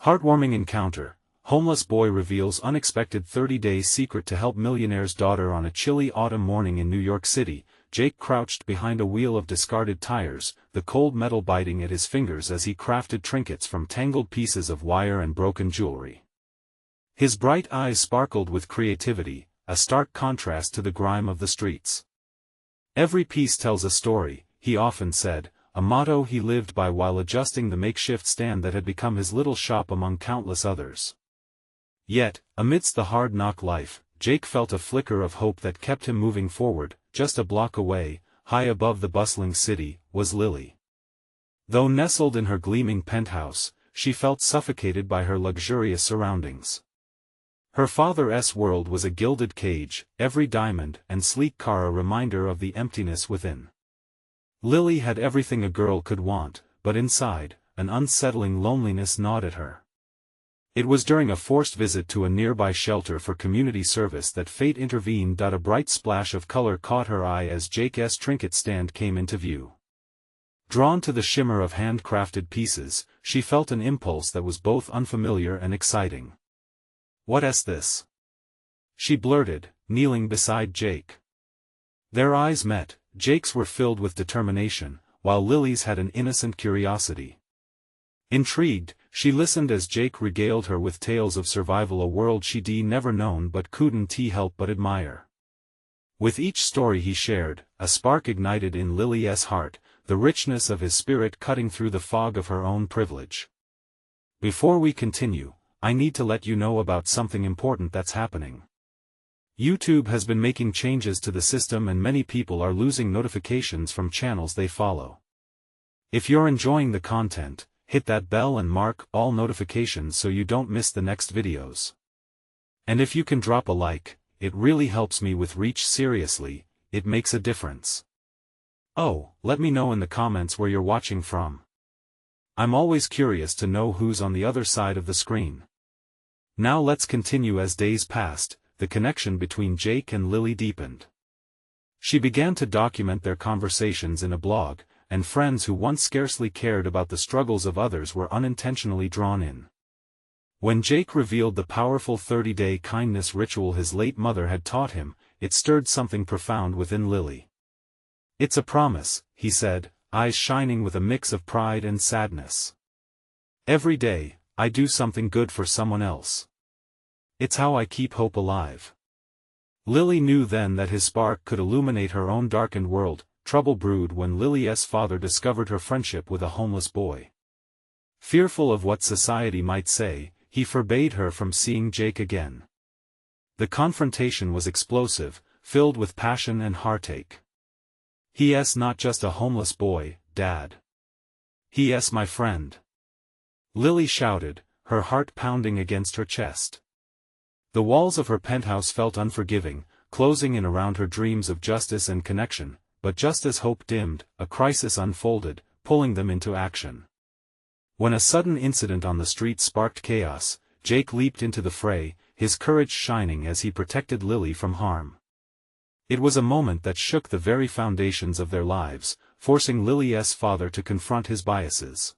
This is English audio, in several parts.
Heartwarming encounter. Homeless boy reveals unexpected 30-day secret to help millionaire's daughter on a chilly autumn morning in New York City. Jake crouched behind a wheel of discarded tires, the cold metal biting at his fingers as he crafted trinkets from tangled pieces of wire and broken jewelry. His bright eyes sparkled with creativity, a stark contrast to the grime of the streets. "Every piece tells a story," he often said, a motto he lived by while adjusting the makeshift stand that had become his little shop among countless others. Yet, amidst the hard-knock life, Jake felt a flicker of hope that kept him moving forward. Just a block away, high above the bustling city, was Lily. Though nestled in her gleaming penthouse, she felt suffocated by her luxurious surroundings. Her father's world was a gilded cage, every diamond and sleek car a reminder of the emptiness within. Lily had everything a girl could want, but inside, an unsettling loneliness gnawed at her. It was during a forced visit to a nearby shelter for community service that fate intervened. A bright splash of color caught her eye as Jake's trinket stand came into view. Drawn to the shimmer of handcrafted pieces, she felt an impulse that was both unfamiliar and exciting. "What's this?" she blurted, kneeling beside Jake. Their eyes met. Jake's were filled with determination, while Lily's had an innocent curiosity. Intrigued, she listened as Jake regaled her with tales of survival, a world she'd never known but couldn't help but admire. With each story he shared, a spark ignited in Lily's heart, the richness of his spirit cutting through the fog of her own privilege. "Before we continue, I need to let you know about something important that's happening. YouTube has been making changes to the system and many people are losing notifications from channels they follow. If you're enjoying the content, hit that bell and mark all notifications so you don't miss the next videos. And if you can drop a like, it really helps me with reach. Seriously, it makes a difference. Oh, let me know in the comments where you're watching from. I'm always curious to know who's on the other side of the screen." Now let's continue. As days passed, the connection between Jake and Lily deepened. She began to document their conversations in a blog, and friends who once scarcely cared about the struggles of others were unintentionally drawn in. When Jake revealed the powerful 30-day kindness ritual his late mother had taught him, it stirred something profound within Lily. "It's a promise," he said, eyes shining with a mix of pride and sadness. "Every day, I do something good for someone else. It's how I keep hope alive." Lily knew then that his spark could illuminate her own darkened world. Trouble brewed when Lily's father discovered her friendship with a homeless boy. Fearful of what society might say, he forbade her from seeing Jake again. The confrontation was explosive, filled with passion and heartache. "He's not just a homeless boy, Dad. He's my friend," Lily shouted, her heart pounding against her chest. The walls of her penthouse felt unforgiving, closing in around her dreams of justice and connection. But just as hope dimmed, a crisis unfolded, pulling them into action. When a sudden incident on the street sparked chaos, Jake leaped into the fray, his courage shining as he protected Lily from harm. It was a moment that shook the very foundations of their lives, forcing Lily's father to confront his biases.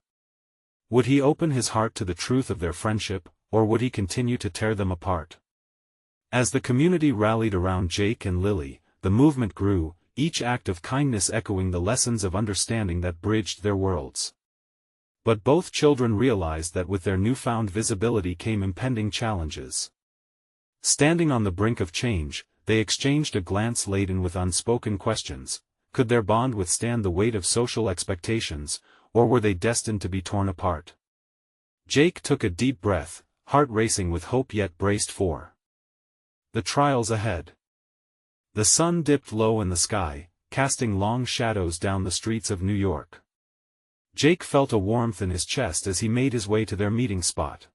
Would he open his heart to the truth of their friendship, or would he continue to tear them apart? As the community rallied around Jake and Lily, the movement grew, each act of kindness echoing the lessons of understanding that bridged their worlds. But both children realized that with their newfound visibility came impending challenges. Standing on the brink of change, they exchanged a glance laden with unspoken questions. Could their bond withstand the weight of social expectations, or were they destined to be torn apart? Jake took a deep breath, heart racing with hope yet braced for the trials ahead. The sun dipped low in the sky, casting long shadows down the streets of New York. Jake felt a warmth in his chest as he made his way to their meeting spot.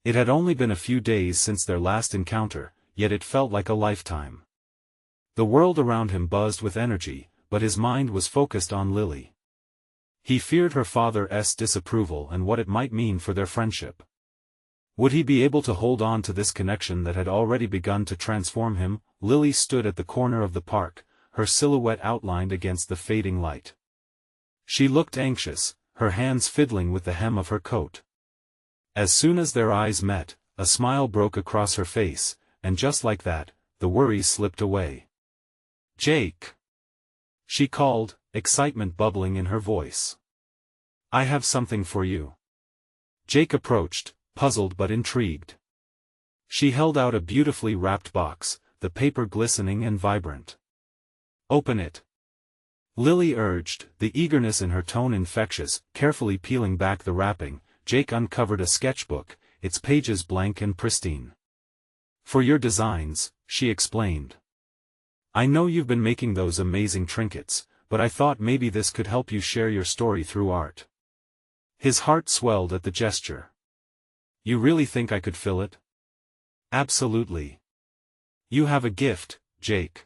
It had only been a few days since their last encounter, yet it felt like a lifetime. The world around him buzzed with energy, but his mind was focused on Lily. He feared her father's disapproval and what it might mean for their friendship. Would he be able to hold on to this connection that had already begun to transform him? Lily stood at the corner of the park, her silhouette outlined against the fading light. She looked anxious, her hands fiddling with the hem of her coat. As soon as their eyes met, a smile broke across her face, and just like that, the worries slipped away. "Jake!" she called, excitement bubbling in her voice. "I have something for you." Jake approached, puzzled but intrigued. She held out a beautifully wrapped box, the paper glistening and vibrant. "Open it," Lily urged, the eagerness in her tone infectious. Carefully peeling back the wrapping, Jake uncovered a sketchbook, its pages blank and pristine. "For your designs," she explained. "I know you've been making those amazing trinkets, but I thought maybe this could help you share your story through art." His heart swelled at the gesture. "You really think I could fill it?" "Absolutely. You have a gift, Jake."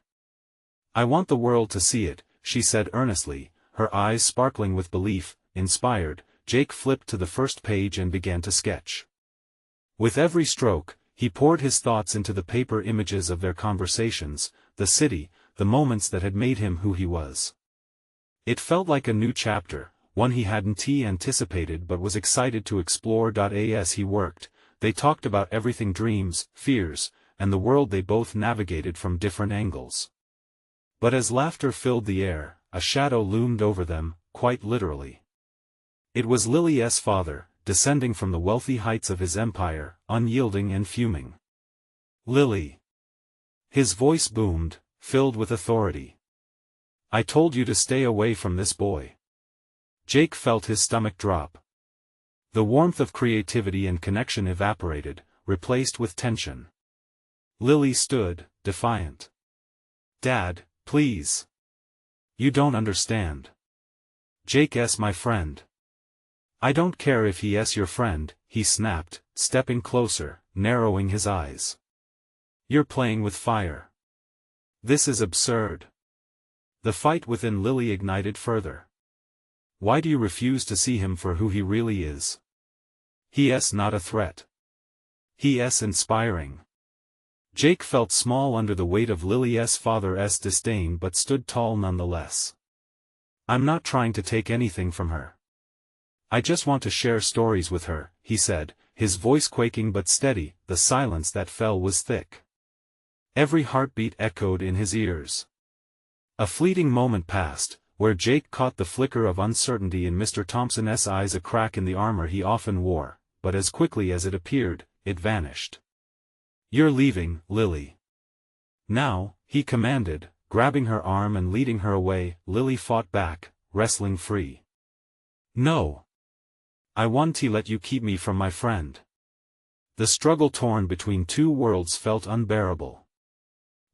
"I want the world to see it," she said earnestly, her eyes sparkling with belief. Inspired, Jake flipped to the first page and began to sketch. With every stroke, he poured his thoughts into the paper, images of their conversations, the city, the moments that had made him who he was. It felt like a new chapter, one he hadn't anticipated but was excited to explore. As he worked, they talked about everything: dreams, fears, and the world they both navigated from different angles. But as laughter filled the air, a shadow loomed over them, quite literally. It was Lily's father, descending from the wealthy heights of his empire, unyielding and fuming. "Lily!" His voice boomed, filled with authority. "I told you to stay away from this boy." Jake felt his stomach drop. The warmth of creativity and connection evaporated, replaced with tension. Lily stood, defiant. "Dad, please. You don't understand. Jake's my friend." "I don't care if he's your friend," he snapped, stepping closer, narrowing his eyes. "You're playing with fire. This is absurd." The fight within Lily ignited further. "Why do you refuse to see him for who he really is? He's not a threat. He's inspiring." Jake felt small under the weight of Lily's father's disdain but stood tall nonetheless. "I'm not trying to take anything from her. I just want to share stories with her," he said, his voice quaking but steady. The silence that fell was thick. Every heartbeat echoed in his ears. A fleeting moment passed, where Jake caught the flicker of uncertainty in Mr. Thompson's eyes, a crack in the armor he often wore, but as quickly as it appeared, it vanished. "You're leaving, Lily. Now," he commanded, grabbing her arm and leading her away. Lily fought back, wrestling free. "No. I want to let you keep me from my friend." The struggle torn between two worlds felt unbearable.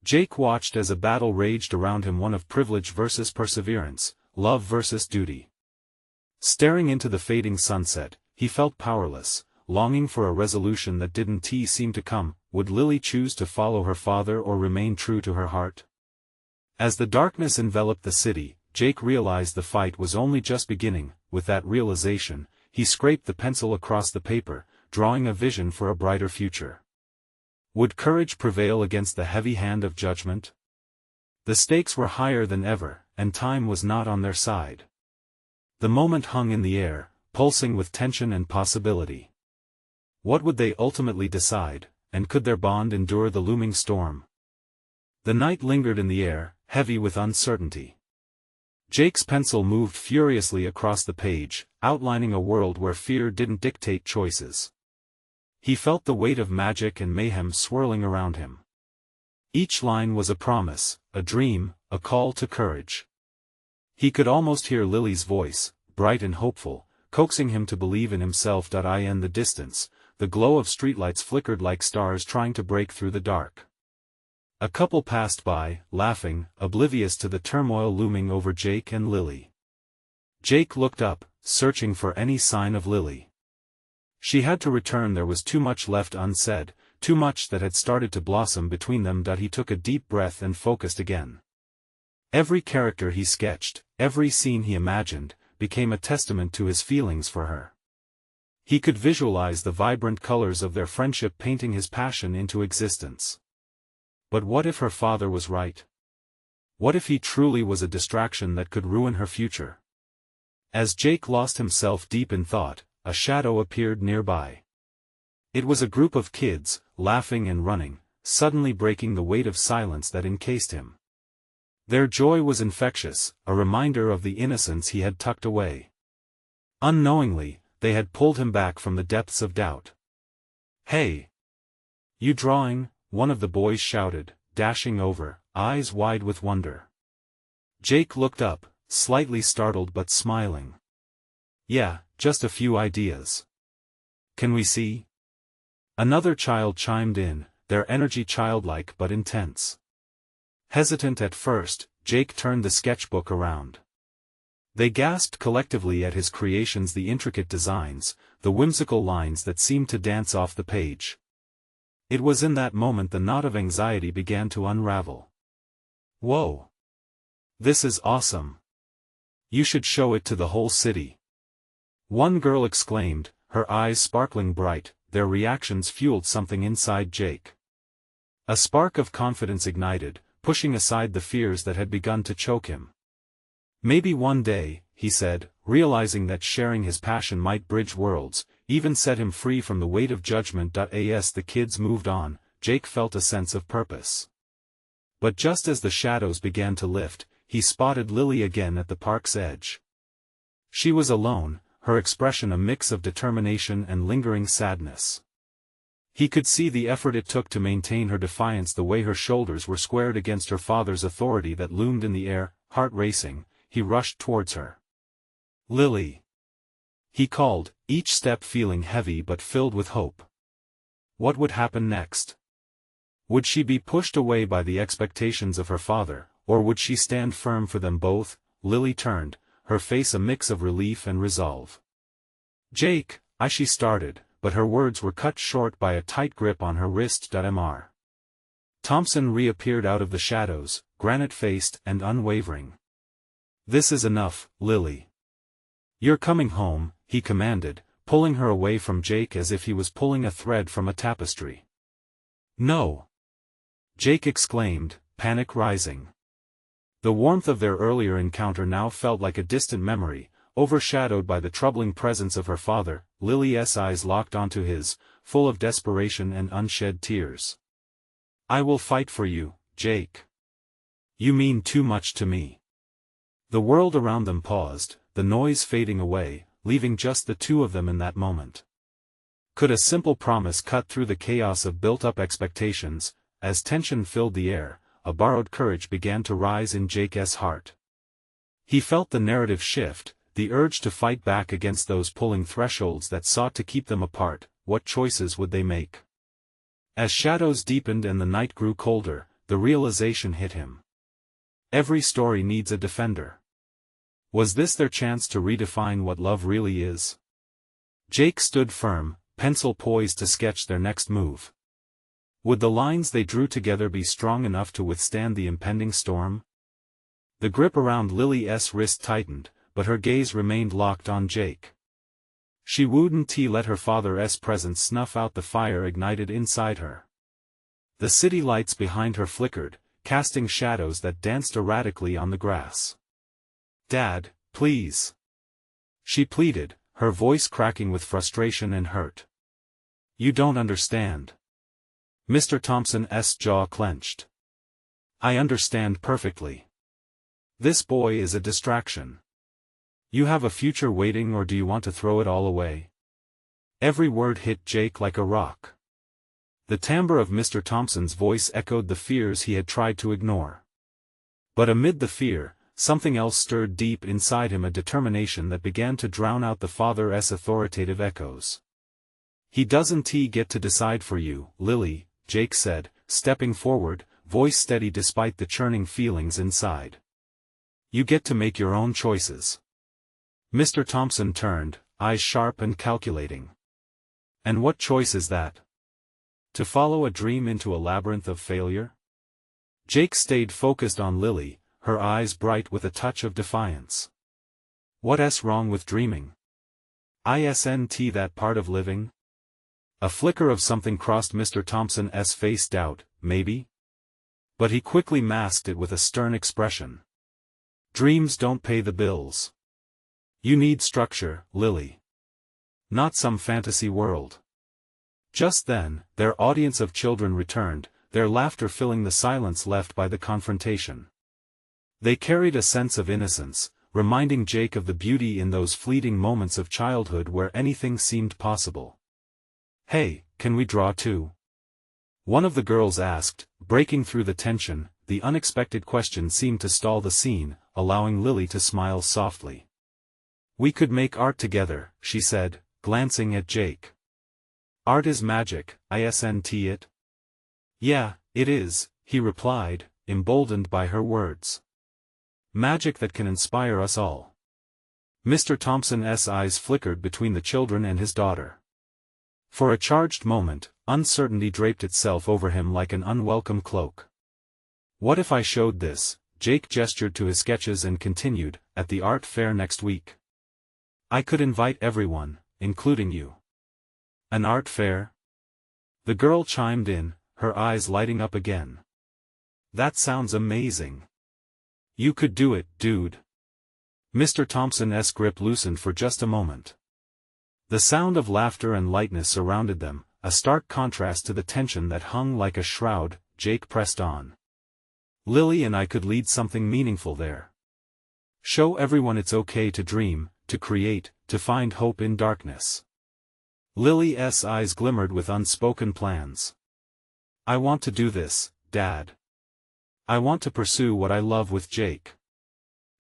Jake watched as a battle raged around him, one of privilege versus perseverance, love versus duty. Staring into the fading sunset, he felt powerless, longing for a resolution that didn't seem to come. Would Lily choose to follow her father or remain true to her heart? As the darkness enveloped the city, Jake realized the fight was only just beginning. With that realization, he scraped the pencil across the paper, drawing a vision for a brighter future. Would courage prevail against the heavy hand of judgment? The stakes were higher than ever, and time was not on their side. The moment hung in the air, pulsing with tension and possibility. What would they ultimately decide, and could their bond endure the looming storm? The night lingered in the air, heavy with uncertainty. Jake's pencil moved furiously across the page, outlining a world where fear didn't dictate choices. He felt the weight of magic and mayhem swirling around him. Each line was a promise, a dream, a call to courage. He could almost hear Lily's voice, bright and hopeful, coaxing him to believe in himself. In the distance, the glow of streetlights flickered like stars trying to break through the dark. A couple passed by, laughing, oblivious to the turmoil looming over Jake and Lily. Jake looked up, searching for any sign of Lily. She had to return. There was too much left unsaid, too much that had started to blossom between them. He took a deep breath and focused again. Every character he sketched, every scene he imagined, became a testament to his feelings for her. He could visualize the vibrant colors of their friendship painting his passion into existence. But what if her father was right? What if he truly was a distraction that could ruin her future? As Jake lost himself deep in thought, a shadow appeared nearby. It was a group of kids, laughing and running, suddenly breaking the weight of silence that encased him. Their joy was infectious, a reminder of the innocence he had tucked away. Unknowingly, they had pulled him back from the depths of doubt. "Hey! You drawing?" one of the boys shouted, dashing over, eyes wide with wonder. Jake looked up, slightly startled but smiling. "Yeah, just a few ideas. Can we see?" Another child chimed in, their energy childlike but intense. Hesitant at first, Jake turned the sketchbook around. They gasped collectively at his creations, the intricate designs, the whimsical lines that seemed to dance off the page. It was in that moment the knot of anxiety began to unravel. "Whoa! This is awesome! You should show it to the whole city!" One girl exclaimed, her eyes sparkling bright. Their reactions fueled something inside Jake. A spark of confidence ignited, pushing aside the fears that had begun to choke him. "Maybe one day," he said, realizing that sharing his passion might bridge worlds, even set him free from the weight of judgment. As the kids moved on, Jake felt a sense of purpose. But just as the shadows began to lift, he spotted Lily again at the park's edge. She was alone, her expression a mix of determination and lingering sadness. He could see the effort it took to maintain her defiance, the way her shoulders were squared against her father's authority that loomed in the air. Heart racing, he rushed towards her. "Lily!" he called, each step feeling heavy but filled with hope. What would happen next? Would she be pushed away by the expectations of her father, or would she stand firm for them both? Lily turned, her face a mix of relief and resolve. "Jake," she started, but her words were cut short by a tight grip on her wrist. Mr. Thompson reappeared out of the shadows, granite-faced and unwavering. "This is enough, Lily. You're coming home," he commanded, pulling her away from Jake as if he was pulling a thread from a tapestry. "No!" Jake exclaimed, panic rising. The warmth of their earlier encounter now felt like a distant memory, overshadowed by the troubling presence of her father. Lily's eyes locked onto his, full of desperation and unshed tears. "I will fight for you, Jake. You mean too much to me." The world around them paused, the noise fading away, leaving just the two of them in that moment. Could a simple promise cut through the chaos of built-up expectations? As tension filled the air, a borrowed courage began to rise in Jake's heart. He felt the narrative shift, the urge to fight back against those pulling thresholds that sought to keep them apart. What choices would they make? As shadows deepened and the night grew colder, the realization hit him. Every story needs a defender. Was this their chance to redefine what love really is? Jake stood firm, pencil poised to sketch their next move. Would the lines they drew together be strong enough to withstand the impending storm? The grip around Lily's wrist tightened, but her gaze remained locked on Jake. She wouldn't let her father's presence snuff out the fire ignited inside her. The city lights behind her flickered, casting shadows that danced erratically on the grass. "Dad, please," she pleaded, her voice cracking with frustration and hurt. "You don't understand." Mr. Thompson's jaw clenched. "I understand perfectly. This boy is a distraction. You have a future waiting, or do you want to throw it all away?" Every word hit Jake like a rock. The timbre of Mr. Thompson's voice echoed the fears he had tried to ignore. But amid the fear, something else stirred deep inside him, a determination that began to drown out the father's authoritative echoes. "He doesn't get to decide for you, Lily," Jake said, stepping forward, voice steady despite the churning feelings inside. "You get to make your own choices." Mr. Thompson turned, eyes sharp and calculating. "And what choice is that? To follow a dream into a labyrinth of failure?" Jake stayed focused on Lily, her eyes bright with a touch of defiance. "What's wrong with dreaming? Isn't that part of living?" A flicker of something crossed Mr. Thompson's face. Doubt, maybe? But he quickly masked it with a stern expression. "Dreams don't pay the bills. You need structure, Lily. Not some fantasy world." Just then, their audience of children returned, their laughter filling the silence left by the confrontation. They carried a sense of innocence, reminding Jake of the beauty in those fleeting moments of childhood where anything seemed possible. "Hey, can we draw too?" one of the girls asked, breaking through the tension. The unexpected question seemed to stall the scene, allowing Lily to smile softly. "We could make art together," she said, glancing at Jake. "Art is magic, isn't it?" "Yeah, it is," he replied, emboldened by her words. "Magic that can inspire us all." Mr. Thompson's eyes flickered between the children and his daughter. For a charged moment, uncertainty draped itself over him like an unwelcome cloak. "What if I showed this?" Jake gestured to his sketches and continued, "at the art fair next week? I could invite everyone, including you." "An art fair?" the girl chimed in, her eyes lighting up again. "That sounds amazing. You could do it, dude." Mr. Thompson's grip loosened for just a moment. The sound of laughter and lightness surrounded them, a stark contrast to the tension that hung like a shroud. Jake pressed on. "Lily and I could lead something meaningful there. Show everyone it's okay to dream, to create, to find hope in darkness." Lily's eyes glimmered with unspoken plans. "I want to do this, Dad. I want to pursue what I love with Jake."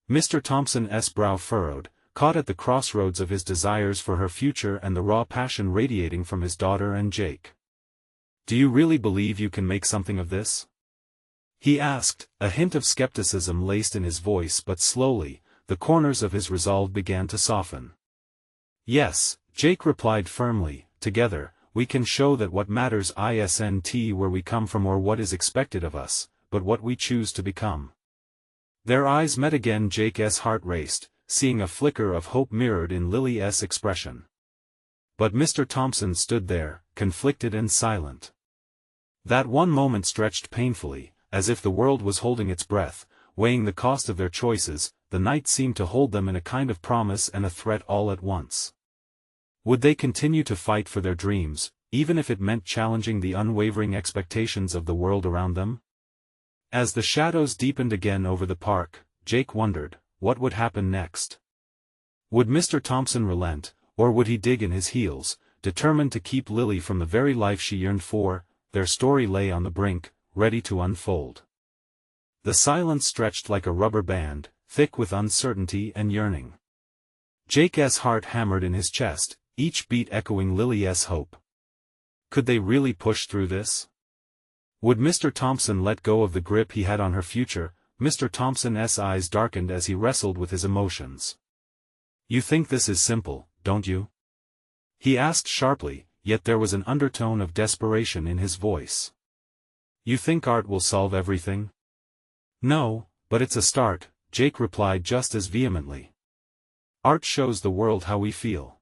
Mr. Thompson's brow furrowed, caught at the crossroads of his desires for her future and the raw passion radiating from his daughter and Jake. "Do you really believe you can make something of this?" he asked, a hint of skepticism laced in his voice, but slowly, the corners of his resolve began to soften. "Yes," Jake replied firmly, "together, we can show that what matters isn't where we come from or what is expected of us, but what we choose to become." Their eyes met again. Jake's heart raced, seeing a flicker of hope mirrored in Lily's expression. But Mr. Thompson stood there, conflicted and silent. That one moment stretched painfully, as if the world was holding its breath, weighing the cost of their choices. The night seemed to hold them in a kind of promise and a threat all at once. Would they continue to fight for their dreams, even if it meant challenging the unwavering expectations of the world around them? As the shadows deepened again over the park, Jake wondered, what would happen next? Would Mr. Thompson relent, or would he dig in his heels, determined to keep Lily from the very life she yearned for? Their story lay on the brink, ready to unfold. The silence stretched like a rubber band, thick with uncertainty and yearning. Jake's heart hammered in his chest, each beat echoing Lily's hope. Could they really push through this? Would Mr. Thompson let go of the grip he had on her future? Mr. Thompson's eyes darkened as he wrestled with his emotions. "You think this is simple, don't you?" he asked sharply, yet there was an undertone of desperation in his voice. "You think art will solve everything?" "No, but it's a start," Jake replied just as vehemently. "Art shows the world how we feel.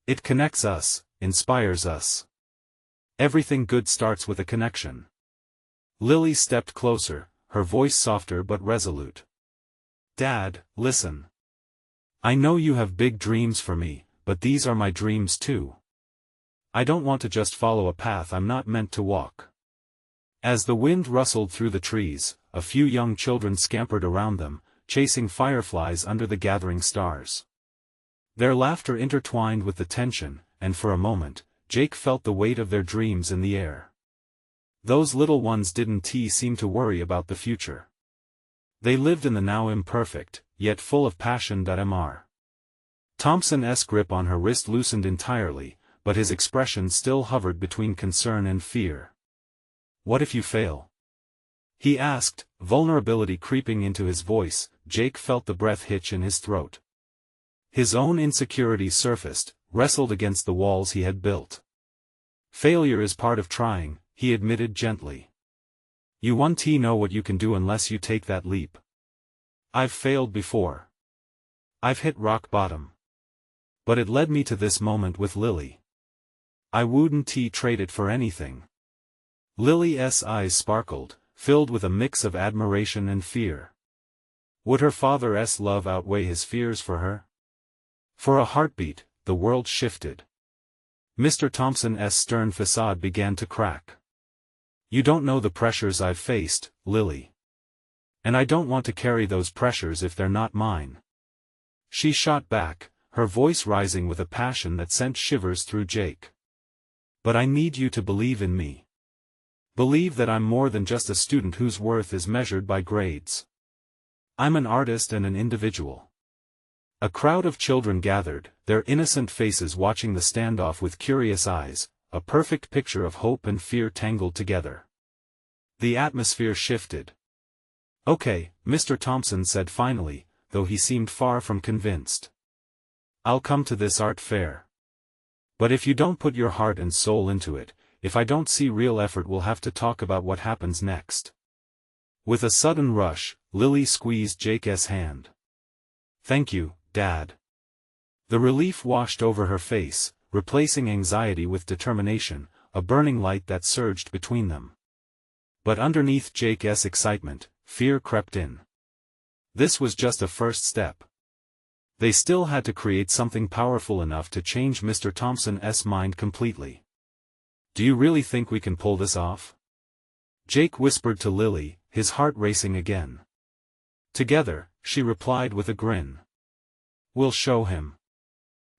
It connects us, inspires us. Everything good starts with a connection." Lily stepped closer, her voice softer but resolute. "Dad, listen. I know you have big dreams for me, but these are my dreams too. I don't want to just follow a path I'm not meant to walk." As the wind rustled through the trees, a few young children scampered around them, chasing fireflies under the gathering stars. Their laughter intertwined with the tension, and for a moment, Jake felt the weight of their dreams in the air. Those little ones didn't seem to worry about the future. They lived in the now, imperfect, yet full of passion. Mr. Thompson's grip on her wrist loosened entirely, but his expression still hovered between concern and fear. "What if you fail?" he asked, vulnerability creeping into his voice. Jake felt the breath hitch in his throat. His own insecurities surfaced, wrestled against the walls he had built. "Failure is part of trying," he admitted gently. "You won't know what you can do unless you take that leap. I've failed before. I've hit rock bottom. But it led me to this moment with Lily. I wouldn't trade it for anything." Lily's eyes sparkled, filled with a mix of admiration and fear. Would her father's love outweigh his fears for her? For a heartbeat, the world shifted. Mr. Thompson's stern facade began to crack. You don't know the pressures I've faced, Lily. And I don't want to carry those pressures if they're not mine. She shot back, her voice rising with a passion that sent shivers through Jake. But I need you to believe in me. Believe that I'm more than just a student whose worth is measured by grades. I'm an artist and an individual. A crowd of children gathered, their innocent faces watching the standoff with curious eyes, a perfect picture of hope and fear tangled together. The atmosphere shifted. Okay, Mr. Thompson said finally, though he seemed far from convinced. I'll come to this art fair. But if you don't put your heart and soul into it, if I don't see real effort, we'll have to talk about what happens next. With a sudden rush, Lily squeezed Jake's hand. Thank you, Dad. The relief washed over her face, replacing anxiety with determination, a burning light that surged between them. But underneath Jake's excitement, fear crept in. This was just a first step. They still had to create something powerful enough to change Mr. Thompson's mind completely. Do you really think we can pull this off? Jake whispered to Lily, his heart racing again. Together, she replied with a grin. We'll show him.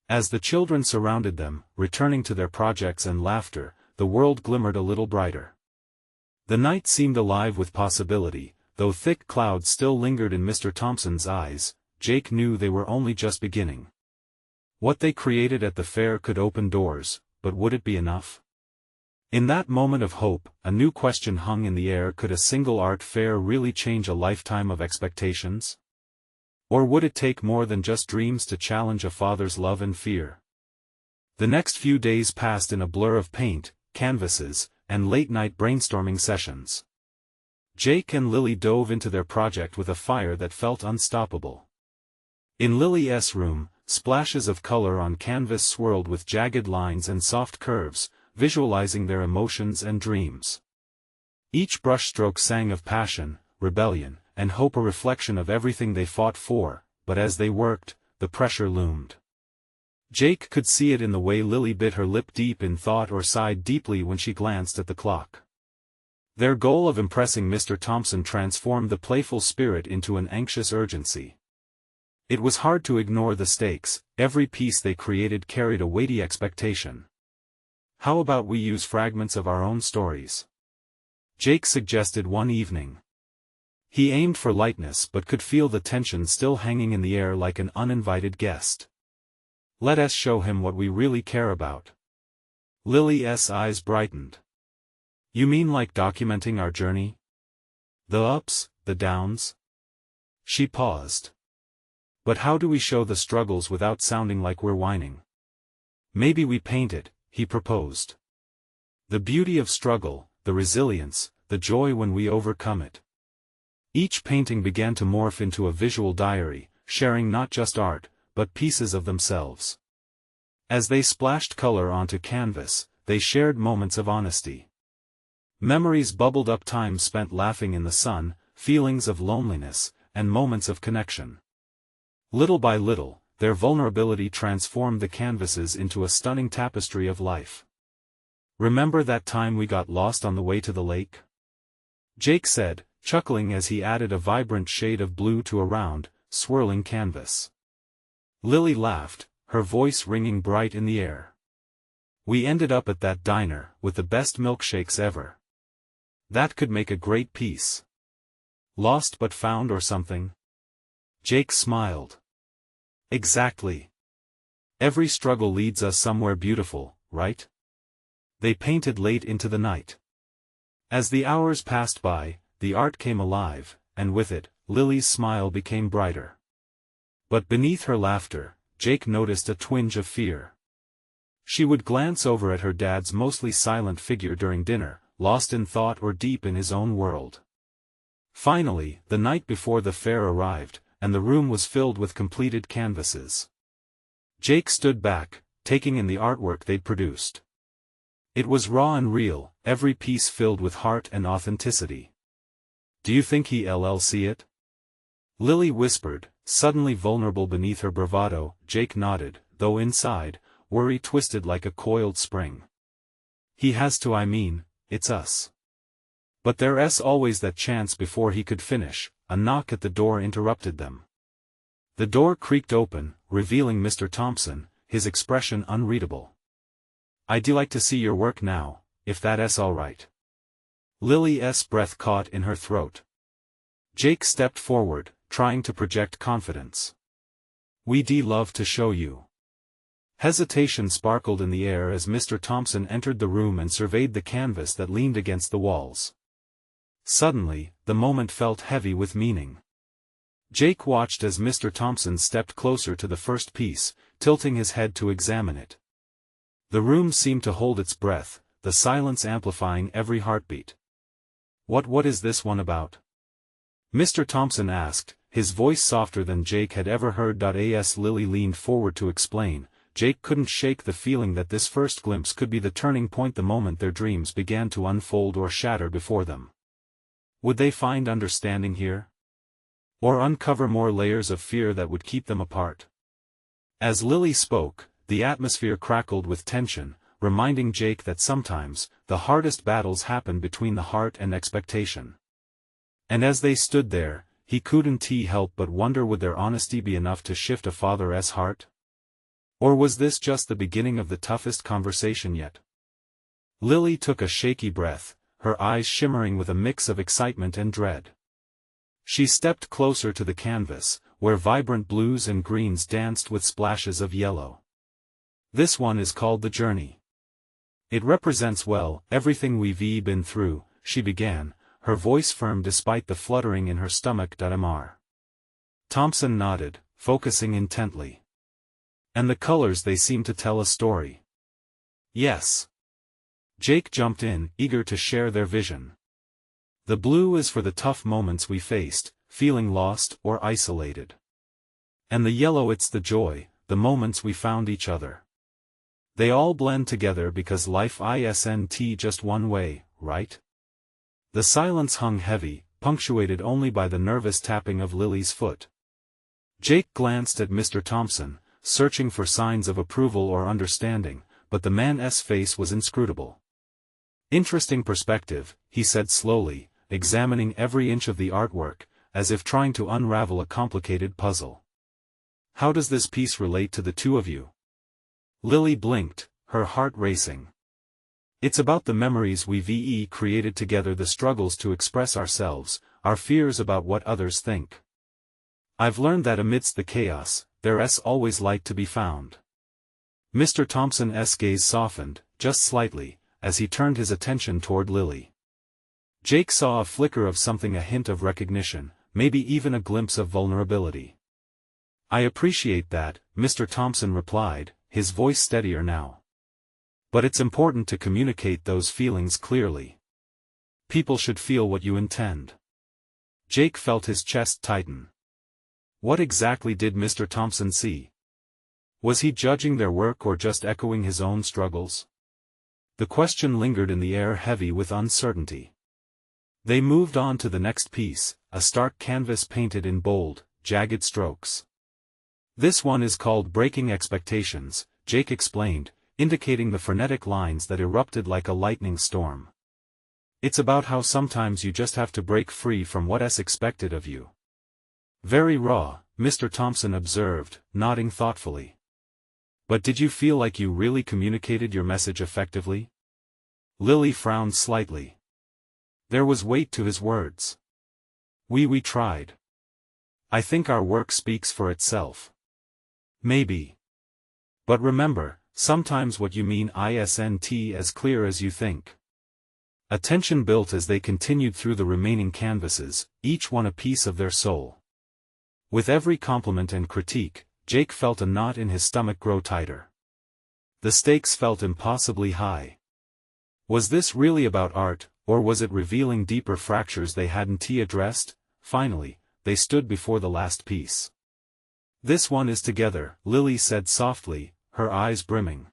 As the children surrounded them, returning to their projects and laughter, the world glimmered a little brighter. The night seemed alive with possibility, though thick clouds still lingered in Mr. Thompson's eyes. Jake knew they were only just beginning. What they created at the fair could open doors, but would it be enough? In that moment of hope, a new question hung in the air: could a single art fair really change a lifetime of expectations? Or would it take more than just dreams to challenge a father's love and fear? The next few days passed in a blur of paint, canvases, and late-night brainstorming sessions. Jake and Lily dove into their project with a fire that felt unstoppable. In Lily's room, splashes of color on canvas swirled with jagged lines and soft curves, visualizing their emotions and dreams. Each brushstroke sang of passion, rebellion, and hope, a reflection of everything they fought for, but as they worked, the pressure loomed. Jake could see it in the way Lily bit her lip deep in thought or sighed deeply when she glanced at the clock. Their goal of impressing Mr. Thompson transformed the playful spirit into an anxious urgency. It was hard to ignore the stakes. Every piece they created carried a weighty expectation. How about we use fragments of our own stories? Jake suggested one evening. He aimed for lightness but could feel the tension still hanging in the air like an uninvited guest. Let us show him what we really care about. Lily's eyes brightened. You mean like documenting our journey? The ups, the downs? She paused. But how do we show the struggles without sounding like we're whining? Maybe we paint it, he proposed. The beauty of struggle, the resilience, the joy when we overcome it. Each painting began to morph into a visual diary, sharing not just art, but pieces of themselves. As they splashed color onto canvas, they shared moments of honesty. Memories bubbled up, time spent laughing in the sun, feelings of loneliness, and moments of connection. Little by little, their vulnerability transformed the canvases into a stunning tapestry of life. Remember that time we got lost on the way to the lake? Jake said, chuckling as he added a vibrant shade of blue to a round, swirling canvas. Lily laughed, her voice ringing bright in the air. We ended up at that diner, with the best milkshakes ever. That could make a great piece. Lost but found or something? Jake smiled. Exactly. Every struggle leads us somewhere beautiful, right? They painted late into the night. As the hours passed by, the art came alive, and with it, Lily's smile became brighter. But beneath her laughter, Jake noticed a twinge of fear. She would glance over at her dad's mostly silent figure during dinner, lost in thought or deep in his own world. Finally, the night before the fair arrived, and the room was filled with completed canvases. Jake stood back, taking in the artwork they'd produced. It was raw and real, every piece filled with heart and authenticity. Do you think he'll see it? Lily whispered, suddenly vulnerable beneath her bravado. Jake nodded, though inside, worry twisted like a coiled spring. He has to, I mean, it's us. But there's always that chance. Before he could finish, a knock at the door interrupted them. The door creaked open, revealing Mr. Thompson, his expression unreadable. "I'd like to see your work now, if that's all right." Lily's breath caught in her throat. Jake stepped forward, trying to project confidence. "We'd love to show you." Hesitation sparkled in the air as Mr. Thompson entered the room and surveyed the canvas that leaned against the walls. Suddenly, the moment felt heavy with meaning. Jake watched as Mr. Thompson stepped closer to the first piece, tilting his head to examine it. The room seemed to hold its breath, the silence amplifying every heartbeat. What is this one about?" Mr. Thompson asked, his voice softer than Jake had ever heard. As Lily leaned forward to explain, Jake couldn't shake the feeling that this first glimpse could be the turning point, the moment their dreams began to unfold or shatter before them. Would they find understanding here? Or uncover more layers of fear that would keep them apart? As Lily spoke, the atmosphere crackled with tension, reminding Jake that sometimes, the hardest battles happen between the heart and expectation. And as they stood there, he couldn't help but wonder, would their honesty be enough to shift a father's heart? Or was this just the beginning of the toughest conversation yet? Lily took a shaky breath, her eyes shimmering with a mix of excitement and dread. She stepped closer to the canvas, where vibrant blues and greens danced with splashes of yellow. "This one is called The Journey. It represents, well, everything we've been through," she began, her voice firm despite the fluttering in her stomach. Mr. Thompson nodded, focusing intently. "And the colors, they seem to tell a story." "Yes." Jake jumped in, eager to share their vision. "The blue is for the tough moments we faced, feeling lost or isolated. And the yellow, it's the joy, the moments we found each other. They all blend together because life isn't just one way, right?" The silence hung heavy, punctuated only by the nervous tapping of Lily's foot. Jake glanced at Mr. Thompson, searching for signs of approval or understanding, but the man's face was inscrutable. "Interesting perspective," he said slowly, examining every inch of the artwork, as if trying to unravel a complicated puzzle. "How does this piece relate to the two of you?" Lily blinked, her heart racing. "It's about the memories we've created together, the struggles to express ourselves, our fears about what others think. I've learned that amidst the chaos, there's always light to be found." Mr. Thompson's gaze softened, just slightly, as he turned his attention toward Lily. Jake saw a flicker of something, a hint of recognition, maybe even a glimpse of vulnerability. "I appreciate that," Mr. Thompson replied, his voice steadier now. "But it's important to communicate those feelings clearly. People should feel what you intend." Jake felt his chest tighten. What exactly did Mr. Thompson see? Was he judging their work or just echoing his own struggles? The question lingered in the air, heavy with uncertainty. They moved on to the next piece, a stark canvas painted in bold, jagged strokes. "This one is called Breaking Expectations," Jake explained, indicating the frenetic lines that erupted like a lightning storm. "It's about how sometimes you just have to break free from what's expected of you." "Very raw," Mr. Thompson observed, nodding thoughtfully. "But did you feel like you really communicated your message effectively?" Lily frowned slightly. There was weight to his words. We tried. I think our work speaks for itself." "Maybe. But remember, sometimes what you mean isn't as clear as you think." A tension built as they continued through the remaining canvases, each one a piece of their soul. With every compliment and critique, Jake felt a knot in his stomach grow tighter. The stakes felt impossibly high. Was this really about art, or was it revealing deeper fractures they hadn't addressed? Finally, they stood before the last piece. "This one is together," Lily said softly, her eyes brimming.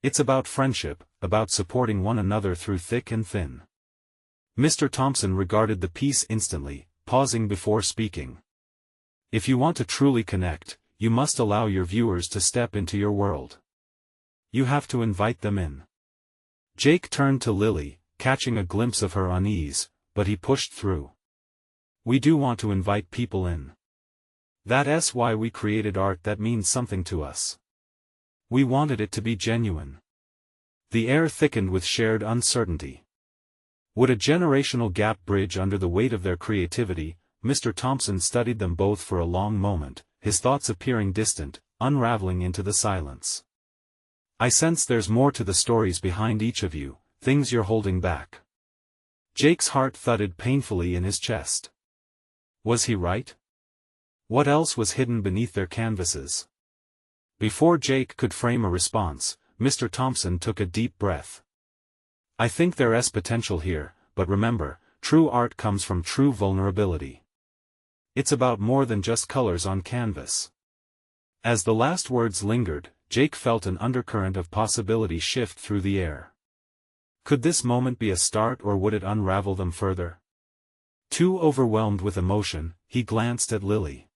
"It's about friendship, about supporting one another through thick and thin." Mr. Thompson regarded the piece instantly, pausing before speaking. "If you want to truly connect, you must allow your viewers to step into your world. You have to invite them in. Jake turned to Lily, catching a glimpse of her unease, but he pushed through. We do want to invite people in. That's why we created art that means something to us. We wanted it to be genuine. The air thickened with shared uncertainty. Would a generational gap bridge under the weight of their creativity? Mr. Thompson studied them both for a long moment, his thoughts appearing distant, unraveling into the silence. I sense there's more to the stories behind each of you, things you're holding back. Jake's heart thudded painfully in his chest. Was he right? What else was hidden beneath their canvases? Before Jake could frame a response, Mr. Thompson took a deep breath. I think there's potential here, but remember, true art comes from true vulnerability. It's about more than just colors on canvas. As the last words lingered, Jake felt an undercurrent of possibility shift through the air. Could this moment be a start, or would it unravel them further? Too overwhelmed with emotion, he glanced at Lily.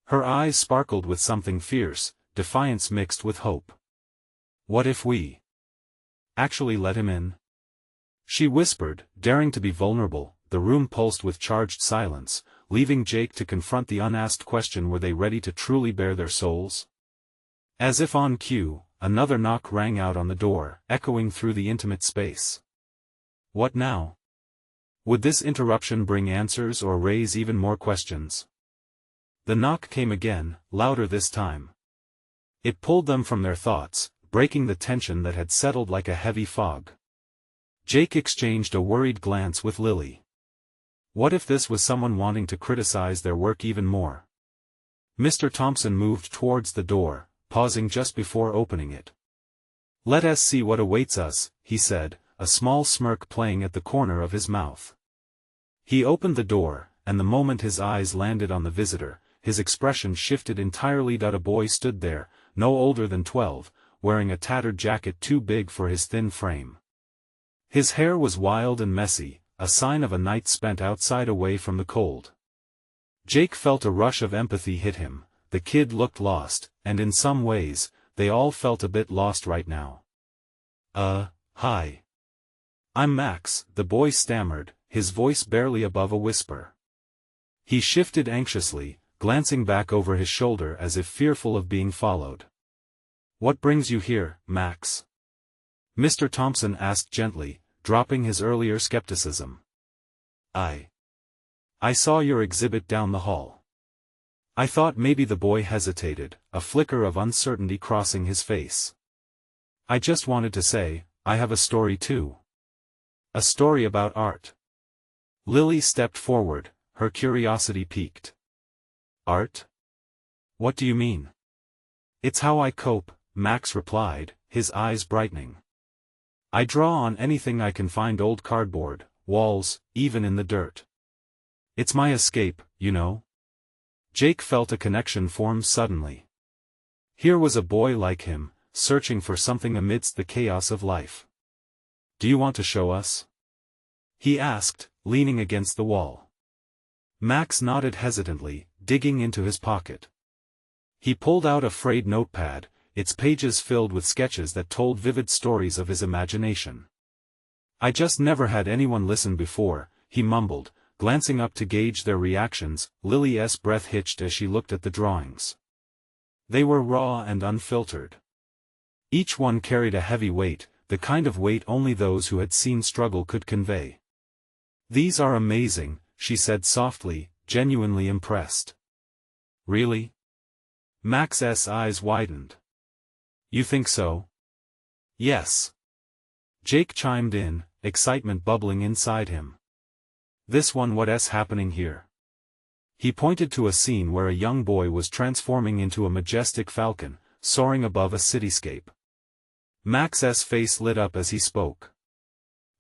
Her eyes sparkled with something fierce, defiance mixed with hope. What if we actually let him in? She whispered, daring to be vulnerable. The room pulsed with charged silence, leaving Jake to confront the unasked question: were they ready to truly bare their souls? As if on cue, another knock rang out on the door, echoing through the intimate space. What now? Would this interruption bring answers or raise even more questions? The knock came again, louder this time. It pulled them from their thoughts, breaking the tension that had settled like a heavy fog. Jake exchanged a worried glance with Lily. What if this was someone wanting to criticize their work even more? Mr. Thompson moved towards the door, pausing just before opening it. Let us see what awaits us, he said, a small smirk playing at the corner of his mouth. He opened the door, and the moment his eyes landed on the visitor, his expression shifted entirely. A boy stood there, no older than 12, wearing a tattered jacket too big for his thin frame. His hair was wild and messy, a sign of a night spent outside away from the cold. Jake felt a rush of empathy hit him. The kid looked lost, and in some ways, they all felt a bit lost right now. Hi. I'm Max, the boy stammered, his voice barely above a whisper. He shifted anxiously, glancing back over his shoulder as if fearful of being followed. What brings you here, Max? Mr. Thompson asked gently, dropping his earlier skepticism. I saw your exhibit down the hall. I thought maybe. The boy hesitated, a flicker of uncertainty crossing his face. I just wanted to say, I have a story too. A story about art. Lily stepped forward, her curiosity piqued. Art? What do you mean? It's how I cope, Max replied, his eyes brightening. I draw on anything I can find: old cardboard, walls, even in the dirt. It's my escape, you know. Jake felt a connection form suddenly. Here was a boy like him, searching for something amidst the chaos of life. Do you want to show us? He asked, leaning against the wall. Max nodded hesitantly, digging into his pocket. He pulled out a frayed notepad, its pages filled with sketches that told vivid stories of his imagination. I just never had anyone listen before, he mumbled, glancing up to gauge their reactions. Lily's breath hitched as she looked at the drawings. They were raw and unfiltered. Each one carried a heavy weight, the kind of weight only those who had seen struggle could convey. These are amazing, she said softly, genuinely impressed. Really? Max's eyes widened. You think so? Yes. Jake chimed in, excitement bubbling inside him. This one: what's happening here? He pointed to a scene where a young boy was transforming into a majestic falcon, soaring above a cityscape. Max's face lit up as he spoke.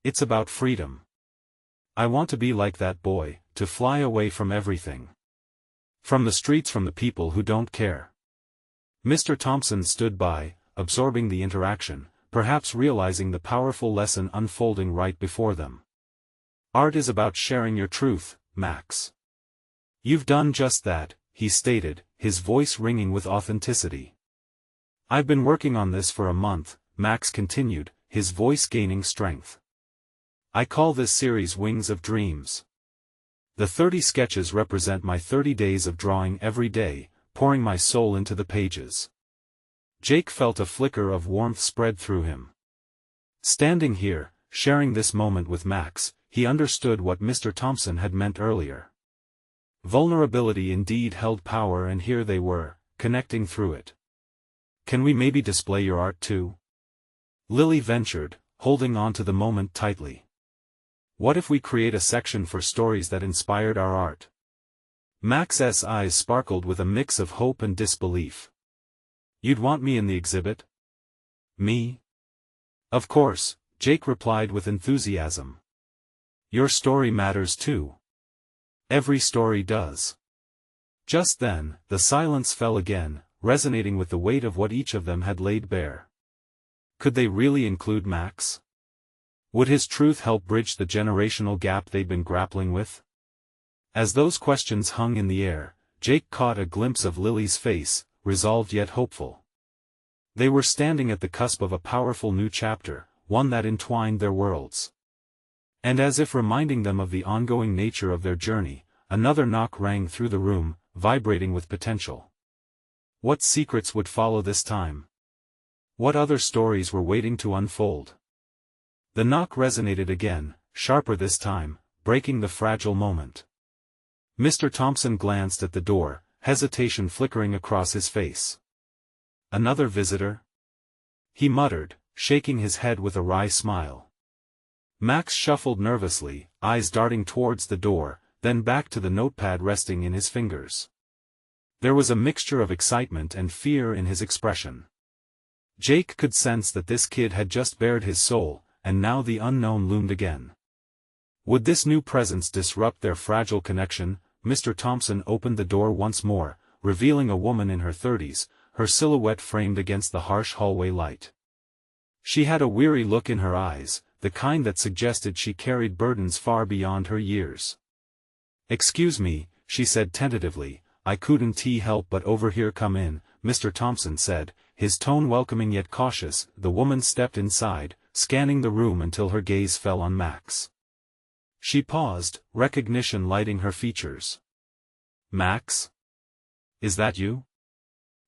It's about freedom. I want to be like that boy, to fly away from everything. From the streets, from the people who don't care. Mr. Thompson stood by, absorbing the interaction, perhaps realizing the powerful lesson unfolding right before them. Art is about sharing your truth, Max. You've done just that, he stated, his voice ringing with authenticity. I've been working on this for a month, Max continued, his voice gaining strength. I call this series Wings of Dreams. The 30 sketches represent my 30 days of drawing every day, pouring my soul into the pages. Jake felt a flicker of warmth spread through him. Standing here, sharing this moment with Max, he understood what Mr. Thompson had meant earlier. Vulnerability indeed held power, and here they were, connecting through it. Can we maybe display your art too? Lily ventured, holding on to the moment tightly. What if we create a section for stories that inspired our art? Max's eyes sparkled with a mix of hope and disbelief. You'd want me in the exhibit? Me? Of course, Jake replied with enthusiasm. Your story matters too. Every story does. Just then, the silence fell again, resonating with the weight of what each of them had laid bare. Could they really include Max? Would his truth help bridge the generational gap they'd been grappling with? As those questions hung in the air, Jake caught a glimpse of Lily's face, resolved yet hopeful. They were standing at the cusp of a powerful new chapter, one that entwined their worlds. And as if reminding them of the ongoing nature of their journey, another knock rang through the room, vibrating with potential. What secrets would follow this time? What other stories were waiting to unfold? The knock resonated again, sharper this time, breaking the fragile moment. Mr. Thompson glanced at the door, hesitation flickering across his face. Another visitor? He muttered, shaking his head with a wry smile. Max shuffled nervously, eyes darting towards the door, then back to the notepad resting in his fingers. There was a mixture of excitement and fear in his expression. Jake could sense that this kid had just bared his soul, and now the unknown loomed again. Would this new presence disrupt their fragile connection? Mr. Thompson opened the door once more, revealing a woman in her 30s, her silhouette framed against the harsh hallway light. She had a weary look in her eyes, the kind that suggested she carried burdens far beyond her years. "Excuse me," she said tentatively, "I couldn't help but overhear." "Come in," Mr. Thompson said, his tone welcoming yet cautious. The woman stepped inside, scanning the room until her gaze fell on Max. She paused, recognition lighting her features. "Max? Is that you?"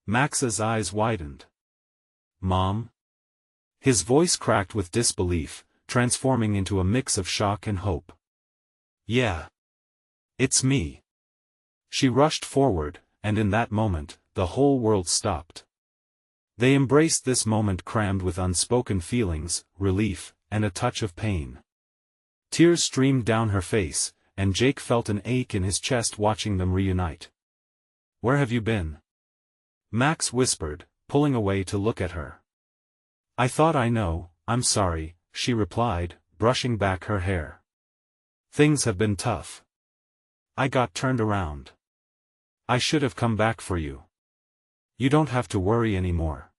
Max's eyes widened. "Mom?" His voice cracked with disbelief, transforming into a mix of shock and hope. "Yeah. It's me." She rushed forward, and in that moment, the whole world stopped. They embraced this moment crammed with unspoken feelings, relief, and a touch of pain. Tears streamed down her face, and Jake felt an ache in his chest watching them reunite. "Where have you been?" Max whispered, pulling away to look at her. "I thought I know, I'm sorry," she replied, brushing back her hair. "Things have been tough. I got turned around. I should have come back for you. You don't have to worry anymore."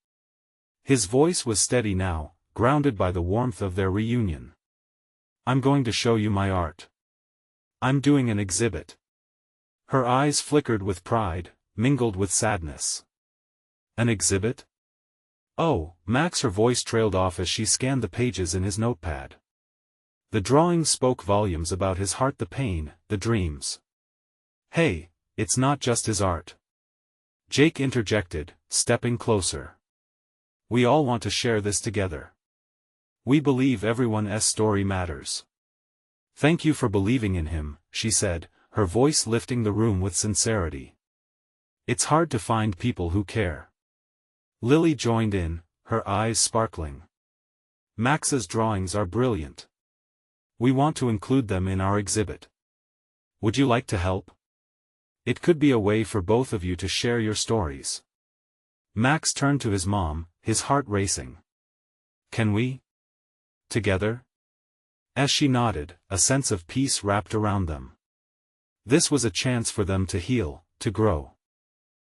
His voice was steady now, grounded by the warmth of their reunion. "I'm going to show you my art. I'm doing an exhibit." Her eyes flickered with pride, mingled with sadness. "An exhibit?" "Oh," Her voice trailed off as she scanned the pages in his notepad. The drawings spoke volumes about his heart, the pain, the dreams. "Hey, it's not just his art," Jake interjected, stepping closer. "We all want to share this together. We believe everyone's story matters." "Thank you for believing in him," she said, her voice lifting the room with sincerity. "It's hard to find people who care." Lily joined in, her eyes sparkling. "Max's drawings are brilliant. We want to include them in our exhibit. Would you like to help? It could be a way for both of you to share your stories." Max turned to his mom, his heart racing. "Can we? Together?" As she nodded, a sense of peace wrapped around them. This was a chance for them to heal, to grow.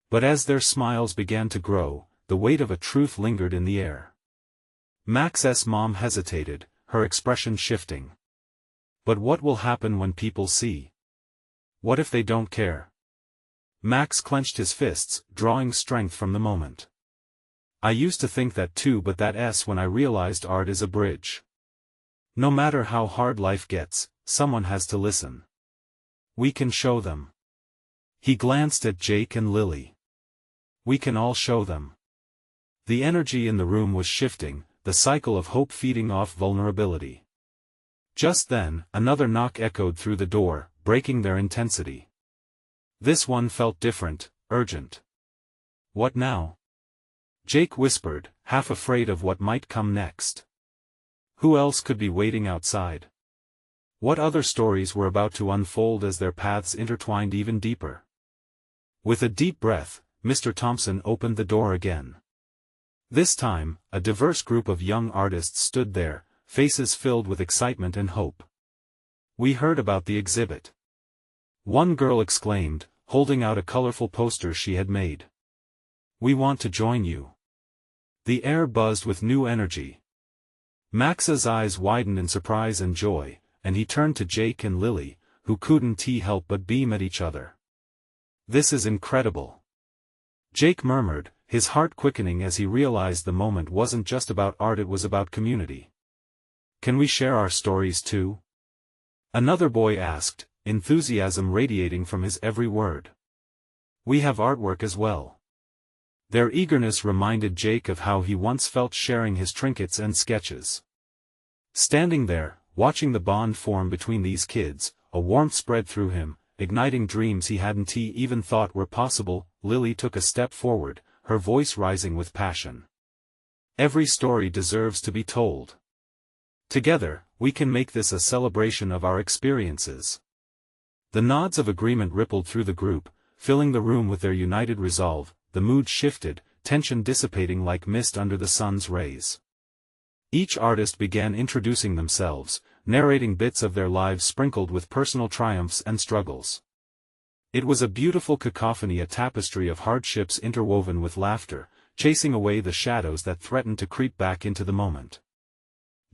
But as their smiles began to grow, the weight of a truth lingered in the air. Max's mom hesitated, her expression shifting. "But what will happen when people see? What if they don't care?" Max clenched his fists, drawing strength from the moment. I used to think that too, but that when I realized art is a bridge. No matter how hard life gets, someone has to listen. We can show them. He glanced at Jake and Lily. We can all show them. The energy in the room was shifting, the cycle of hope feeding off vulnerability. Just then, another knock echoed through the door, breaking their intensity. This one felt different, urgent. What now? Jake whispered, half afraid of what might come next. Who else could be waiting outside? What other stories were about to unfold as their paths intertwined even deeper? With a deep breath, Mr. Thompson opened the door again. This time, a diverse group of young artists stood there, faces filled with excitement and hope. We heard about the exhibit. One girl exclaimed, holding out a colorful poster she had made. We want to join you. The air buzzed with new energy. Max's eyes widened in surprise and joy, and he turned to Jake and Lily, who couldn't help but beam at each other. This is incredible. Jake murmured, his heart quickening as he realized the moment wasn't just about art, it was about community. Can we share our stories too? Another boy asked, enthusiasm radiating from his every word. We have artwork as well. Their eagerness reminded Jake of how he once felt sharing his trinkets and sketches. Standing there, watching the bond form between these kids, a warmth spread through him, igniting dreams he hadn't even thought were possible. Lily took a step forward, her voice rising with passion. Every story deserves to be told. Together, we can make this a celebration of our experiences. The nods of agreement rippled through the group, filling the room with their united resolve. The mood shifted, tension dissipating like mist under the sun's rays. Each artist began introducing themselves, narrating bits of their lives sprinkled with personal triumphs and struggles. It was a beautiful cacophony, a tapestry of hardships interwoven with laughter, chasing away the shadows that threatened to creep back into the moment.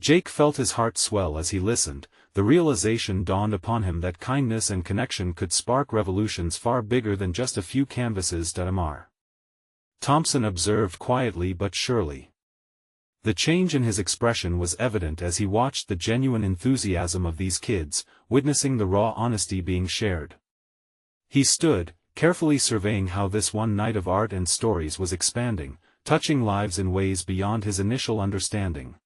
Jake felt his heart swell as he listened. The realization dawned upon him that kindness and connection could spark revolutions far bigger than just a few canvases. Mr. Thompson observed quietly but surely. The change in his expression was evident as he watched the genuine enthusiasm of these kids, witnessing the raw honesty being shared. He stood, carefully surveying how this one night of art and stories was expanding, touching lives in ways beyond his initial understanding.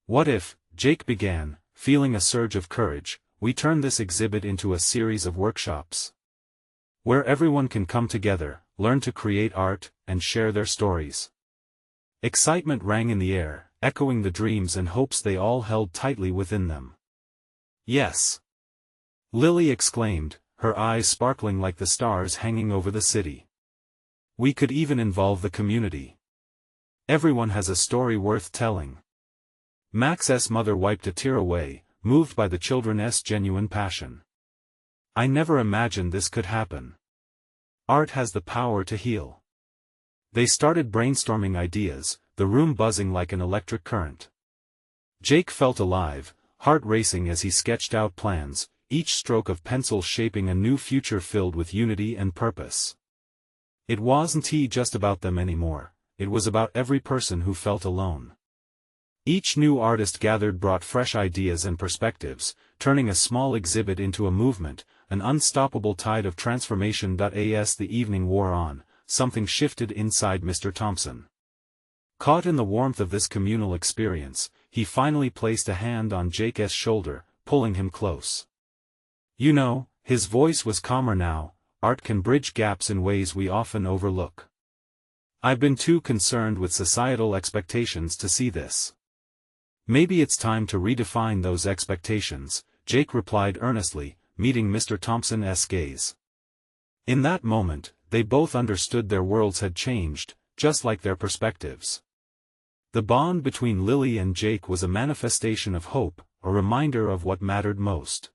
What if, Jake began, feeling a surge of courage, we turn this exhibit into a series of workshops? Where everyone can come together, learn to create art, and share their stories. Excitement rang in the air, echoing the dreams and hopes they all held tightly within them. Yes! Lily exclaimed, her eyes sparkling like the stars hanging over the city. We could even involve the community. Everyone has a story worth telling. Max's mother wiped a tear away, moved by the children's genuine passion. I never imagined this could happen. Art has the power to heal. They started brainstorming ideas, the room buzzing like an electric current. Jake felt alive, heart racing as he sketched out plans, each stroke of pencil shaping a new future filled with unity and purpose. It wasn't just about them anymore, it was about every person who felt alone. Each new artist gathered brought fresh ideas and perspectives, turning a small exhibit into a movement, an unstoppable tide of transformation. As the evening wore on, something shifted inside Mr. Thompson. Caught in the warmth of this communal experience, he finally placed a hand on Jake's shoulder, pulling him close. You know, his voice was calmer now, art can bridge gaps in ways we often overlook. I've been too concerned with societal expectations to see this. Maybe it's time to redefine those expectations, Jake replied earnestly, meeting Mr. Thompson's gaze. In that moment, they both understood their worlds had changed, just like their perspectives. The bond between Lily and Jake was a manifestation of hope, a reminder of what mattered most.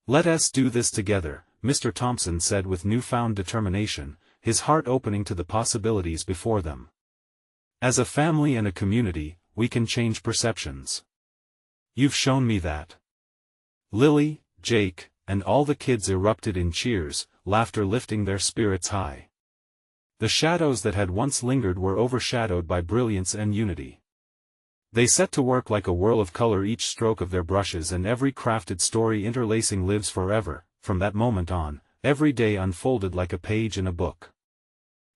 Let us do this together, Mr. Thompson said with newfound determination, his heart opening to the possibilities before them. As a family and a community, we can change perceptions. You've shown me that. Lily, Jake, and all the kids erupted in cheers, laughter lifting their spirits high. The shadows that had once lingered were overshadowed by brilliance and unity. They set to work like a whirl of color, each stroke of their brushes and every crafted story interlacing lives forever. From that moment on, every day unfolded like a page in a book.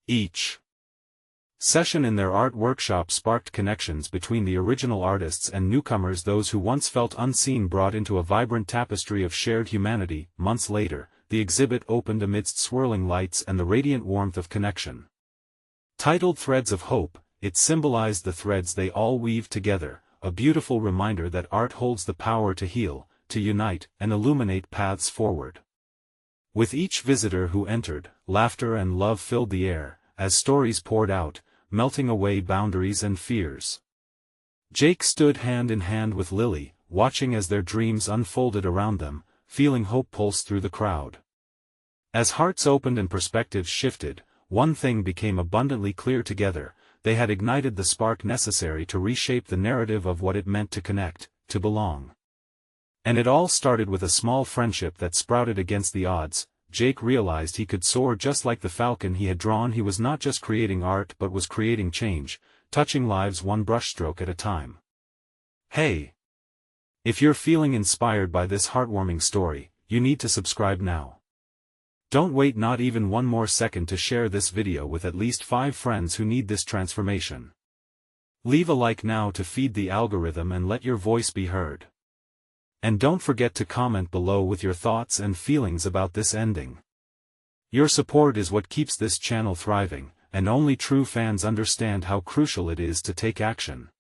Each session in their art workshop sparked connections between the original artists and newcomers. Those who once felt unseen brought into a vibrant tapestry of shared humanity. Months later, the exhibit opened amidst swirling lights and the radiant warmth of connection. Titled Threads of Hope, it symbolized the threads they all weave together, a beautiful reminder that art holds the power to heal, to unite, and illuminate paths forward. With each visitor who entered, laughter and love filled the air, as stories poured out, melting away boundaries and fears. Jake stood hand in hand with Lily, watching as their dreams unfolded around them, feeling hope pulse through the crowd. As hearts opened and perspectives shifted, one thing became abundantly clear: together, they had ignited the spark necessary to reshape the narrative of what it meant to connect, to belong. And it all started with a small friendship that sprouted against the odds. Jake realized he could soar just like the falcon he had drawn. He was not just creating art but was creating change, touching lives one brushstroke at a time. Hey! If you're feeling inspired by this heartwarming story, you need to subscribe now. Don't wait not even one more second to share this video with at least 5 friends who need this transformation. Leave a like now to feed the algorithm and let your voice be heard. And don't forget to comment below with your thoughts and feelings about this ending. Your support is what keeps this channel thriving, and only true fans understand how crucial it is to take action.